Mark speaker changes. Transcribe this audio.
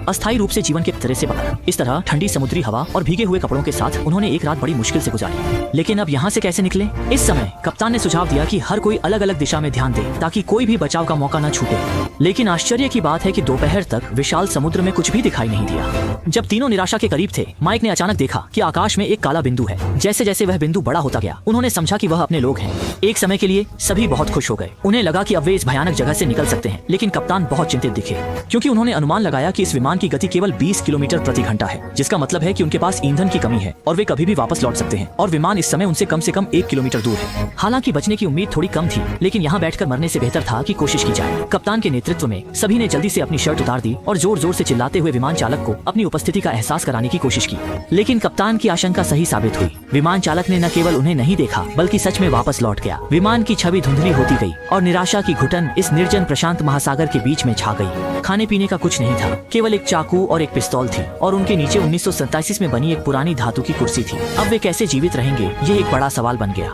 Speaker 1: अस्थायी रूप से जीवन के तरह से बाहर। इस तरह ठंडी समुद्री हवा और भीगे हुए कपड़ों के साथ उन्होंने एक रात बड़ी मुश्किल से गुजारी। लेकिन अब यहाँ से कैसे निकले? इस समय कप्तान ने सुझाव दिया कि हर कोई अलग अलग दिशा में ध्यान दे ताकि कोई भी बचाव का मौका न छूटे। लेकिन आश्चर्य की बात है कि दोपहर तक विशाल समुद्र में कुछ भी दिखाई नहीं दिया। जब तीनों निराशा के करीब थे, माइक ने अचानक देखा कि आकाश में एक काला बिंदु है। जैसे जैसे वह बिंदु बड़ा होता गया, उन्होंने समझा कि वह अपने लोग हैं। एक समय के लिए सभी बहुत खुश हो गए। उन्हें लगा कि अब वे इस भयानक जगह से निकल सकते हैं। लेकिन कप्तान बहुत चिंतित दिखे, क्योंकि उन्होंने अनुमान लगाया कि इस विमान की गति केवल 20 किलोमीटर प्रति घंटा है, जिसका मतलब है कि उनके पास ईंधन की कमी है और वे कभी भी वापस लौट सकते हैं। और विमान इस समय उनसे कम 1 किलोमीटर दूर है। हालांकि बचने की उम्मीद थोड़ी कम थी, लेकिन यहाँ बैठकर मरने से बेहतर था कि कोशिश की जाए। कप्तान के नेतृत्व में सभी ने जल्दी से अपनी शर्ट उतार दी और जोर जोर से चिल्लाते हुए विमान चालक को अपनी उपस्थिति का एहसास कराने की कोशिश की। लेकिन कप्तान की आशंका सही साबित हुई। विमान चालक ने न केवल उन्हें नहीं देखा, बल्कि सच में वापस लौट गया। विमान की छवि धुंधली होती गई और निराशा की घुटन इस निर्जन प्रशांत महासागर के बीच में छा गई। खाने पीने का कुछ नहीं था, केवल एक चाकू और एक पिस्तौल थी और उनके नीचे 1987 में बनी एक पुरानी धातु की कुर्सी थी। अब वे कैसे जीवित रहेंगे, ये एक बड़ा सवाल बन गया।